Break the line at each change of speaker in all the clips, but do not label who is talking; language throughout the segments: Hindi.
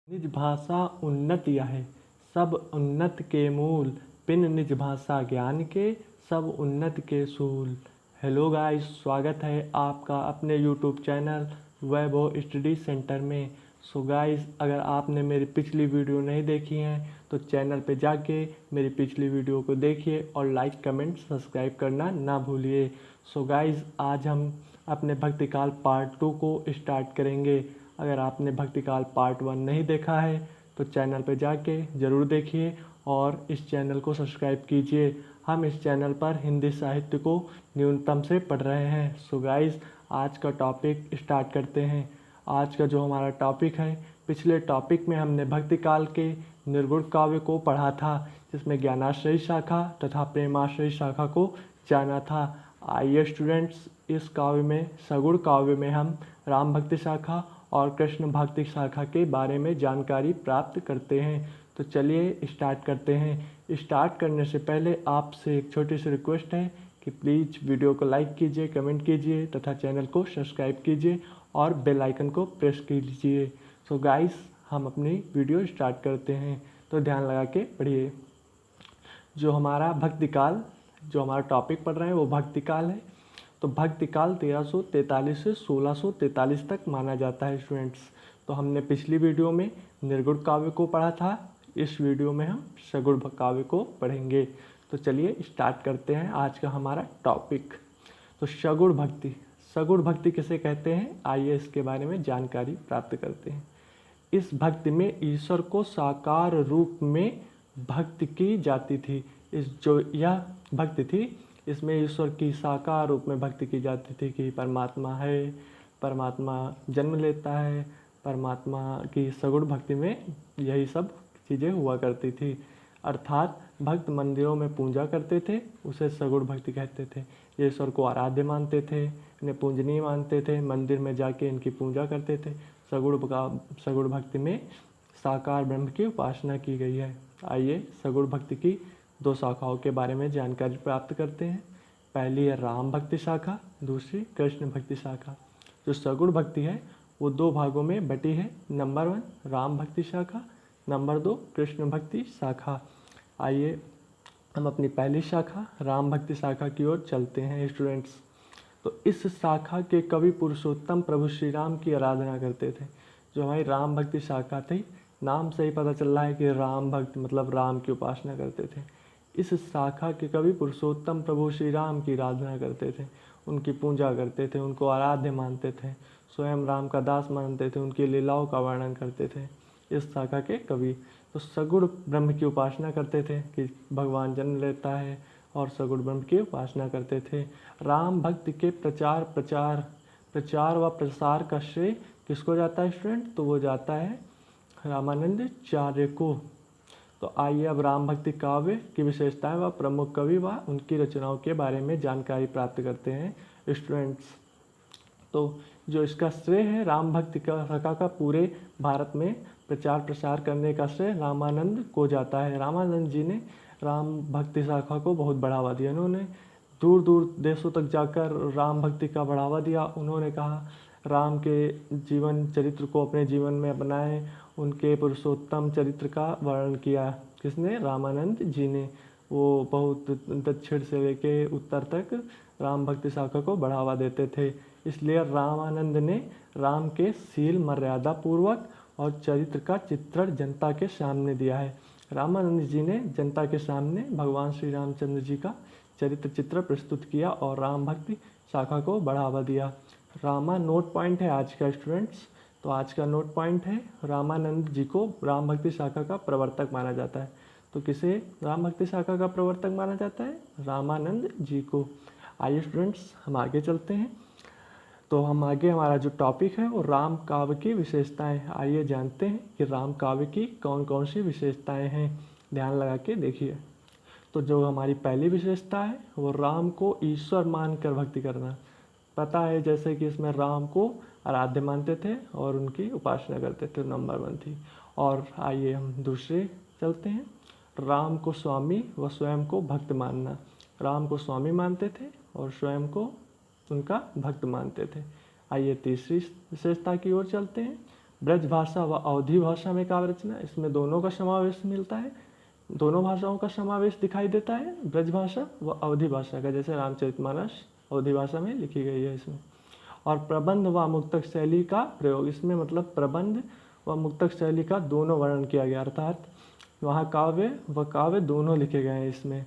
निज भाषा उन्नत यह सब उन्नत के मूल, बिन निज भाषा ज्ञान के सब उन्नत के सूल। हेलो गाइस, स्वागत है आपका अपने यूट्यूब चैनल वैभव स्टडी सेंटर में। सो गाइस, अगर आपने मेरी पिछली वीडियो नहीं देखी है तो चैनल पे जाके मेरी पिछली वीडियो को देखिए और लाइक कमेंट सब्सक्राइब करना ना भूलिए। सो गाइस, आज हम अपने भक्तिकाल पार्ट 2 को स्टार्ट करेंगे। अगर आपने भक्तिकाल पार्ट 1 नहीं देखा है तो चैनल पर जाके ज़रूर देखिए और इस चैनल को सब्सक्राइब कीजिए। हम इस चैनल पर हिंदी साहित्य को न्यूनतम से पढ़ रहे हैं। सो गाइस, आज का टॉपिक स्टार्ट करते हैं। आज का जो हमारा टॉपिक है, पिछले टॉपिक में हमने भक्तिकाल के निर्गुण काव्य को पढ़ा था, जिसमें ज्ञानाश्रयी शाखा तथा प्रेमाश्रयी शाखा को जाना था। आइए स्टूडेंट्स, इस काव्य में सगुण काव्य में हम राम भक्ति शाखा और कृष्ण भक्ति शाखा के बारे में जानकारी प्राप्त करते हैं। तो चलिए स्टार्ट करते हैं। स्टार्ट करने से पहले आपसे एक छोटी सी रिक्वेस्ट है कि प्लीज़ वीडियो को लाइक कीजिए, कमेंट कीजिए तथा चैनल को सब्सक्राइब कीजिए और बेल आइकन को प्रेस कीजिए। सो गाइस, हम अपनी वीडियो स्टार्ट करते हैं, तो ध्यान लगा के पढ़िए। जो हमारा भक्तिकाल, जो हमारा टॉपिक पढ़ रहे हैं वो भक्तिकाल है। तो भक्तिकाल 1343 से 1643 तक माना जाता है स्टूडेंट्स। तो हमने पिछली वीडियो में निर्गुण काव्य को पढ़ा था, इस वीडियो में हम सगुण काव्य को पढ़ेंगे। तो चलिए स्टार्ट करते हैं आज का हमारा टॉपिक। तो सगुण भक्ति, सगुण भक्ति किसे कहते हैं, आइए इसके बारे में जानकारी प्राप्त करते हैं। इस भक्ति में ईश्वर को साकार रूप में भक्ति की जाती थी। यह भक्ति थी, इसमें ईश्वर की साकार रूप में भक्ति की जाती थी कि परमात्मा है, परमात्मा जन्म लेता है। परमात्मा की सगुण भक्ति में यही सब चीज़ें हुआ करती थी। अर्थात भक्त मंदिरों में पूजा करते थे, उसे सगुण भक्ति कहते थे। ईश्वर को आराध्य मानते थे, इन्हें पूजनीय मानते थे, मंदिर में जाके इनकी पूजा करते थे। सगुण भक्ति में साकार ब्रह्म की उपासना की गई है। आइए सगुण भक्ति की दो शाखाओं के बारे में जानकारी प्राप्त करते हैं। पहली है राम भक्ति शाखा, दूसरी कृष्ण भक्ति शाखा। जो सगुण भक्ति है वो दो भागों में बटी है। नंबर 1 राम भक्ति शाखा, नंबर 2 कृष्ण भक्ति शाखा। आइए हम अपनी पहली शाखा राम भक्ति शाखा की ओर चलते हैं स्टूडेंट्स। तो इस शाखा के कवि पुरुषोत्तम प्रभु श्री राम की आराधना करते थे। जो हमारी राम भक्ति शाखा थी, नाम से ही पता चल रहा है कि राम भक्त मतलब राम की उपासना करते थे। इस शाखा के कवि पुरुषोत्तम प्रभु श्री राम की आराधना करते थे, उनकी पूजा करते थे, उनको आराध्य मानते थे, स्वयं राम का दास मानते थे, उनकी लीलाओं का वर्णन करते थे इस शाखा के कवि। तो सगुण ब्रह्म की उपासना करते थे कि भगवान जन्म लेता है, और सगुण ब्रह्म की उपासना करते थे। राम भक्ति के प्रचार व प्रसार का श्रेय किसको जाता है स्टूडेंट, तो वो जाता है रामानंदाचार्य को। तो आइए अब राम भक्ति काव्य की विशेषताएं व प्रमुख कवि व उनकी रचनाओं के बारे में जानकारी प्राप्त करते हैं स्टूडेंट्स। तो जो इसका श्रेय है राम भक्ति का शाखा का पूरे भारत में प्रचार प्रसार करने का श्रेय रामानंद को जाता है। रामानंद जी ने राम भक्ति शाखा को बहुत बढ़ावा दिया। उन्होंने दूर दूर देशों तक जाकर राम भक्ति का बढ़ावा दिया। उन्होंने कहा राम के जीवन चरित्र को अपने जीवन में अपनाएं, उनके पुरुषोत्तम चरित्र का वर्णन किया। किसने, रामानंद जी ने। वो बहुत दक्षिण से लेके उत्तर तक राम भक्ति शाखा को बढ़ावा देते थे। इसलिए रामानंद ने राम के शील मर्यादा पूर्वक और चरित्र का चित्रण जनता के सामने दिया है। रामानंद जी ने जनता के सामने भगवान श्री रामचंद्र जी का चरित्र चित्र प्रस्तुत किया और राम भक्ति शाखा को बढ़ावा दिया। रामा नोट पॉइंट है आज का स्टूडेंट्स। तो आज का नोट पॉइंट है, रामानंद जी को राम भक्ति शाखा का प्रवर्तक माना जाता है। तो किसे राम भक्ति शाखा का प्रवर्तक माना जाता है, रामानंद जी को। आइए स्टूडेंट्स हम आगे चलते हैं। तो हम आगे हमारा जो टॉपिक है वो राम काव्य की विशेषताएं। आइए जानते हैं कि राम काव्य की कौन कौन सी विशेषताएं हैं, ध्यान लगा के देखिए। तो जो हमारी पहली विशेषता है वो राम को ईश्वर मानकर भक्ति करना। पता है जैसे कि इसमें राम को आराध्य मानते थे और उनकी उपासना करते थे, नंबर 1 थी। और आइए हम दूसरे चलते हैं, राम को स्वामी व स्वयं को भक्त मानना। राम को स्वामी मानते थे और स्वयं को उनका भक्त मानते थे। आइए तीसरी विशेषता की ओर चलते हैं, ब्रजभाषा व अवधी भाषा में काव्य रचना, इसमें दोनों का समावेश मिलता है, दोनों भाषाओं का समावेश दिखाई देता है, ब्रजभाषा व अवधी भाषा का, जैसे रामचरितमानस अवधी भाषा में लिखी गई है इसमें। और प्रबंध व मुक्तक शैली का प्रयोग, इसमें मतलब प्रबंध व मुक्तक शैली का दोनों वर्णन किया गया, अर्थात वहाँ काव्य व काव्य दोनों लिखे गए हैं इसमें।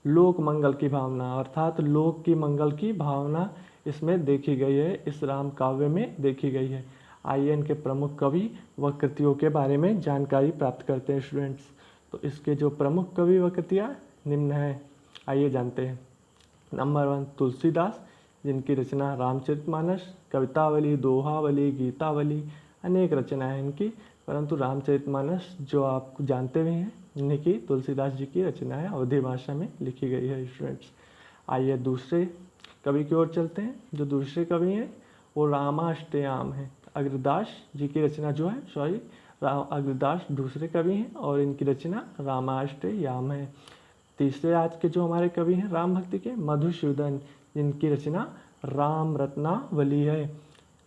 लोक मंगल की भावना, अर्थात लोक की मंगल की भावना इसमें देखी गई है, इस राम काव्य में देखी गई है। आइए इनके प्रमुख कवि व कृतियों के बारे में जानकारी प्राप्त करते हैं स्टूडेंट्स। तो इसके जो प्रमुख कवि व कृतियाँ निम्न हैं, आइए जानते हैं। नंबर 1 तुलसीदास, जिनकी रचना रामचरितमानस, कवितावली, दोहावली, गीतावली अनेक रचनाएं हैं इनकी, परंतु रामचरितमानस जो आप जानते भी हैं, इन्हीं की तुलसीदास जी की रचना है, अवधी भाषा में लिखी गई है स्टूडेंट्स। आइए दूसरे कवि की ओर चलते हैं। जो दूसरे कवि हैं वो रामाष्टयाम है। अग्रदास जी की रचना जो है अग्रदास दूसरे कवि हैं और इनकी रचना रामाष्टयाम है। तीसरे आज के जो हमारे कवि हैं राम भक्ति के, मधुसूदन, जिनकी रचना राम रत्नावली है।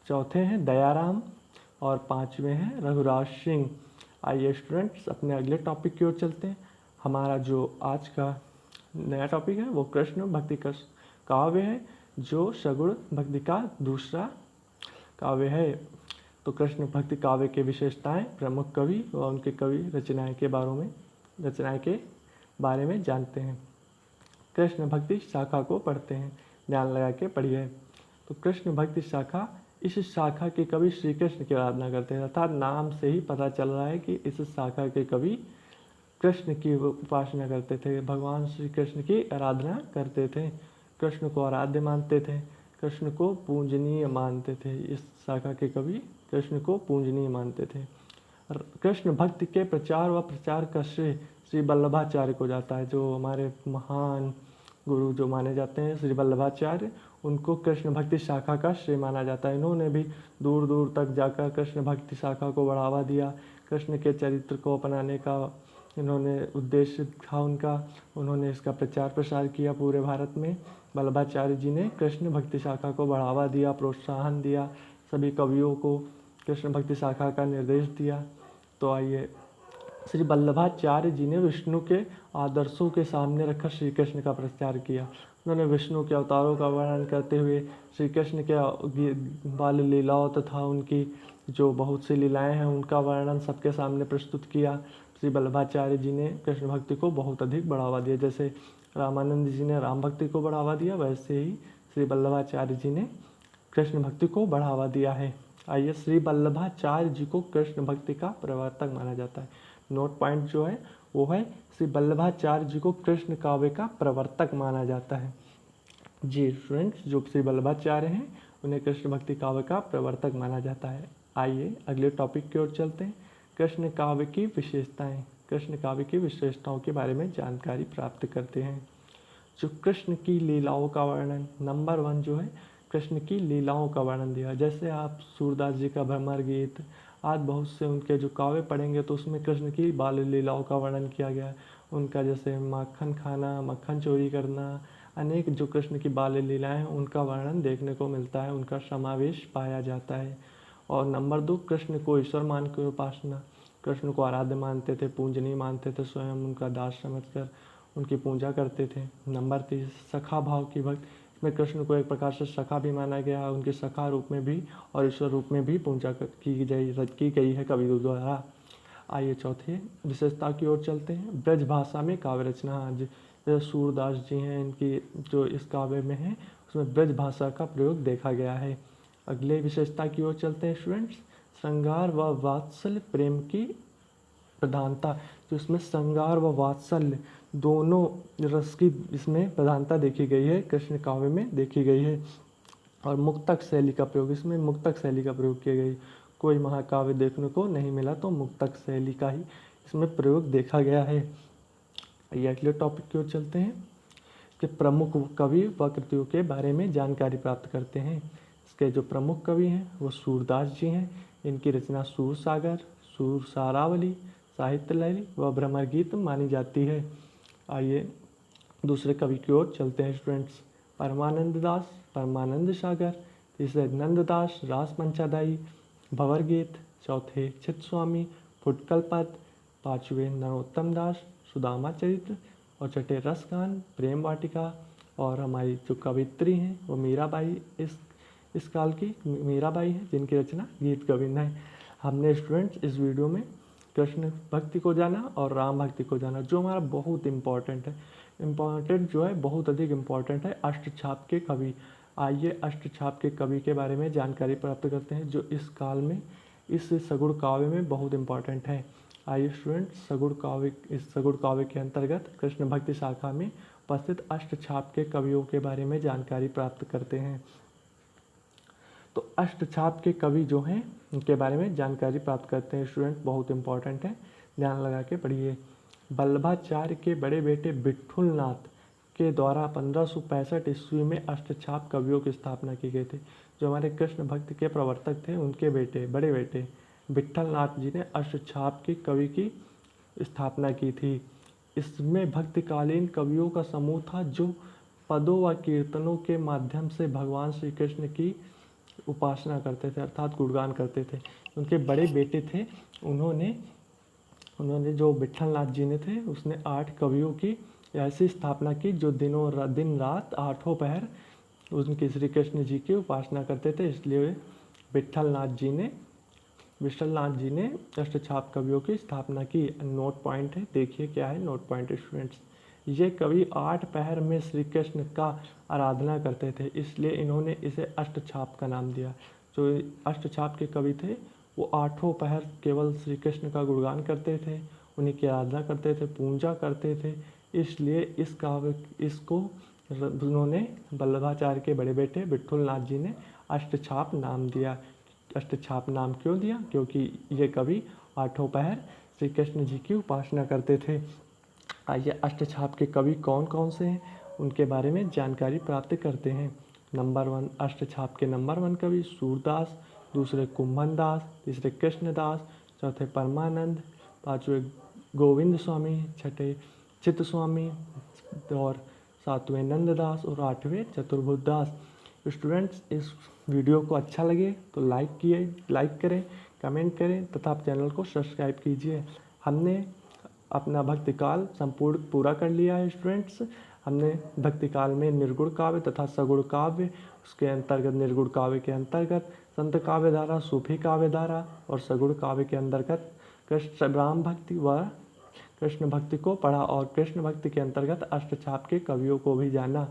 चौथे हैं दयाराम और पांचवें हैं रघुराज सिंह। आइए स्टूडेंट्स अपने अगले टॉपिक की ओर चलते हैं। हमारा जो आज का नया टॉपिक है वो कृष्ण भक्ति का काव्य है, जो सगुण भक्ति का दूसरा काव्य है। तो कृष्ण भक्ति काव्य के विशेषताएं, प्रमुख कवि व उनके कवि रचनाएं के बारे में जानते हैं। कृष्ण भक्ति शाखा को पढ़ते हैं, ध्यान लगा के पढ़िए। तो कृष्ण भक्ति शाखा, इस शाखा के कवि श्री कृष्ण की आराधना करते हैं, अर्थात नाम से ही पता चल रहा है कि इस शाखा के कवि कृष्ण की उपासना करते थे, भगवान श्री कृष्ण की आराधना करते थे, कृष्ण को आराध्य मानते थे, कृष्ण को पूजनीय मानते थे। इस शाखा के कवि कृष्ण को पूजनीय मानते थे। कृष्ण भक्ति के प्रचार व प्रचार का श्रेय श्री वल्लभाचार्य को जाता है। जो हमारे महान गुरु जो माने जाते हैं श्री वल्लभाचार्य, उनको कृष्ण भक्ति शाखा का श्रेय माना जाता है। इन्होंने भी दूर दूर तक जाकर कृष्ण भक्ति शाखा को बढ़ावा दिया। कृष्ण के चरित्र को अपनाने का इन्होंने उद्देश्य था उनका, उन्होंने इसका प्रचार प्रसार किया पूरे भारत में। वल्लभाचार्य जी ने कृष्ण भक्ति शाखा को बढ़ावा दिया, प्रोत्साहन दिया, सभी कवियों को कृष्ण भक्ति शाखा का निर्देश दिया। तो आइए, श्री वल्लभाचार्य जी ने विष्णु के आदर्शों के सामने रखकर श्री कृष्ण का प्रचार किया। उन्होंने विष्णु के अवतारों का वर्णन करते हुए श्री कृष्ण के बाल लीलाओं तथा उनकी जो बहुत सी लीलाएं हैं उनका वर्णन सबके सामने प्रस्तुत किया। श्री वल्लभाचार्य जी ने कृष्ण भक्ति को बहुत अधिक बढ़ावा दिया। जैसे रामानंद जी ने राम भक्ति को बढ़ावा दिया, वैसे ही श्री वल्लभाचार्य जी ने कृष्ण भक्ति को बढ़ावा दिया है। आइए, श्री वल्लभाचार्य जी को कृष्ण भक्ति का प्रवर्तक माना जाता है। नोट पॉइंट जो है वो है श्री वल्लभाचार्य जी को कृष्ण काव्य का प्रवर्तक माना जाता है। जी स्टूडेंट्स, जो श्री वल्लभाचार्य हैं उन्हें कृष्ण भक्ति काव्य का प्रवर्तक माना जाता है। आइए अगले टॉपिक की ओर चलते हैं। कृष्ण काव्य की विशेषताएं, कृष्ण काव्य की विशेषताओं के बारे में जानकारी प्राप्त करते हैं। जो कृष्ण की लीलाओं का वर्णन, नंबर 1 जो है कृष्ण की लीलाओं का वर्णन दिया। जैसे आप सूरदास जी का भ्रमर गीत, आज बहुत से उनके जो काव्य पढ़ेंगे तो उसमें कृष्ण की बाल लीलाओं का वर्णन किया गया है। उनका जैसे माखन खाना, मक्खन चोरी करना, अनेक जो कृष्ण की बाल लीलाएं हैं उनका वर्णन देखने को मिलता है, उनका समावेश पाया जाता है। और नंबर 2, कृष्ण को ईश्वर मान के उपासना, कृष्ण को आराध्य मानते थे, पूजनीय मानते थे, स्वयं उनका दास समझकर उनकी पूजा करते थे। नंबर 3, सखा भाव की भक्ति, इसमें कृष्ण को एक प्रकार से सखा भी माना गया, उनके सखा रूप में भी और ईश्वर रूप में भी पूजा की गई है कवियों द्वारा। आइए चौथे विशेषता की ओर चलते हैं। ब्रज भाषा में काव्य रचना, जैसे सूरदास जी हैं, इनकी जो इस काव्य में है उसमें ब्रज भाषा का प्रयोग देखा गया है। अगले विशेषता की ओर चलते हैं स्टूडेंट्स। श्रृंगार व वात्सल्य प्रेम की प्रधानता, जो इसमें श्रृंगार व वात्सल्य दोनों रस की इसमें प्रधानता देखी गई है, कृष्ण काव्य में देखी गई है। और मुक्तक शैली का प्रयोग, इसमें मुक्तक शैली का प्रयोग किया गया। कोई महाकाव्य देखने को नहीं मिला तो मुक्तक शैली का ही इसमें प्रयोग देखा गया है। ये अगले टॉपिक की ओर चलते हैं। इसके प्रमुख कवि व कृतियों के बारे में जानकारी प्राप्त करते हैं। इसके जो प्रमुख कवि हैं वो सूरदास जी हैं। इनकी रचना सूर सागर, सूर सारावली, साहित्य लहरी व भ्रमर गीत मानी जाती है। आइए दूसरे कवि की ओर चलते हैं स्टूडेंट्स। परमानंद दास, परमानंद सागर। तीसरे नंददास, रास मंचादाई, भंवर गीत, चौथे चित्त स्वामी, फुटकल पद, पाँचवें नरोत्तम दास, सुदामा चरित्र, और छठे रसगान, प्रेम वाटिका। और हमारी जो कवित्री हैं वो मीराबाई, इस काल की मीराबाई हैं, जिनकी रचना गीत गोविंद है। हमने स्टूडेंट्स इस वीडियो में कृष्ण भक्ति को जाना और राम भक्ति को जाना, जो हमारा बहुत इम्पॉर्टेंट है। इम्पॉर्टेंट जो है, बहुत अधिक इम्पॉर्टेंट है, अष्टछाप के कवि। आइए अष्टछाप के कवि के बारे में जानकारी प्राप्त करते हैं, जो इस काल में इस सगुण काव्य में बहुत इम्पॉर्टेंट है। आइए स्टूडेंट्स, इस सगुण काव्य के अंतर्गत कृष्ण भक्ति शाखा में उपस्थित अष्टछाप के कवियों के बारे में जानकारी प्राप्त करते हैं। तो अष्टछाप के कवि जो हैं उनके बारे में जानकारी प्राप्त करते हैं स्टूडेंट, बहुत इंपॉर्टेंट है, ध्यान लगा के पढ़िए। वल्लभाचार्य के बड़े बेटे विट्ठलनाथ के द्वारा 1565 ईस्वी में अष्टछाप कवियों की स्थापना की गई थी। जो हमारे कृष्ण भक्ति के प्रवर्तक थे, उनके बड़े बेटे विट्ठलनाथ जी ने अष्टछाप के कवि की स्थापना की थी। इसमें भक्तिकालीन कवियों का समूह था, जो पदों व कीर्तनों के माध्यम से भगवान श्री कृष्ण की उपासना करते थे, अर्थात गुणगान करते थे। उनके बड़े बेटे थे, उन्होंने जो विट्ठलनाथ जी ने थे, उसने 8 कवियों की ऐसी स्थापना की जो दिन रात आठों पहर उनके श्री कृष्ण जी की उपासना करते थे। इसलिए विट्ठलनाथ जी ने अष्टछाप कवियों की स्थापना की। नोट पॉइंट है, देखिए क्या है नोट पॉइंट स्टूडेंट्स। ये कवि 8 पहर में श्री कृष्ण का आराधना करते थे, इसलिए इन्होंने इसे अष्टछाप का नाम दिया। जो अष्टछाप के कवि थे वो 8 पहर केवल श्री कृष्ण का गुणगान करते थे, उन्हीं की आराधना करते थे, पूजा करते थे, इसलिए इसको उन्होंने वल्लभाचार्य के बड़े बेटे विट्ठलनाथ जी ने अष्टछाप नाम दिया। अष्टछाप नाम क्यों दिया? क्योंकि ये कवि 8 पहर श्री कृष्ण जी की उपासना करते थे। आइए अष्टछाप के कवि कौन कौन से हैं उनके बारे में जानकारी प्राप्त करते हैं। नंबर 1, अष्टछाप के नंबर 1 कवि सूरदास, दूसरे कुंभन दास, तीसरे कृष्णदास, चौथे परमानंद, पाँचवें गोविंद स्वामी, छठे चित्त स्वामी, और 7वें नंददास, और 8वें चतुर्भुज दास। स्टूडेंट्स, इस वीडियो को अच्छा लगे तो लाइक करें, कमेंट करें तथा आप चैनल को सब्सक्राइब कीजिए। हमने अपना भक्तिकाल संपूर्ण पूरा कर लिया है स्टूडेंट्स। हमने भक्तिकाल में निर्गुण काव्य तथा सगुण काव्य, उसके अंतर्गत निर्गुण काव्य के अंतर्गत संत काव्य धारा, सूफी काव्य धारा, और सगुण काव्य के अंतर्गत राम भक्ति व कृष्ण भक्ति को पढ़ा, और कृष्ण भक्ति के अंतर्गत अष्टछाप के कवियों को भी जाना।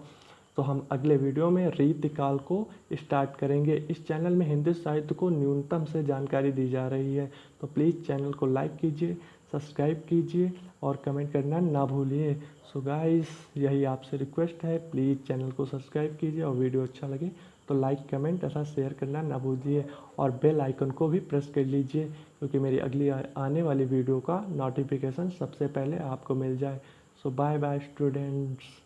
तो हम अगले वीडियो में रीतिकाल को स्टार्ट करेंगे। इस चैनल में हिंदी साहित्य को न्यूनतम से जानकारी दी जा रही है, तो प्लीज़ चैनल को लाइक कीजिए, सब्सक्राइब कीजिए और कमेंट करना ना भूलिए। सो गाइस, यही आपसे रिक्वेस्ट है, प्लीज़ चैनल को सब्सक्राइब कीजिए और वीडियो अच्छा लगे तो लाइक, कमेंट तथा शेयर करना ना भूलिए, और बेल आइकन को भी प्रेस कर लीजिए, क्योंकि मेरी अगली आने वाली वीडियो का नोटिफिकेशन सबसे पहले आपको मिल जाए। सो बाय बाय स्टूडेंट्स।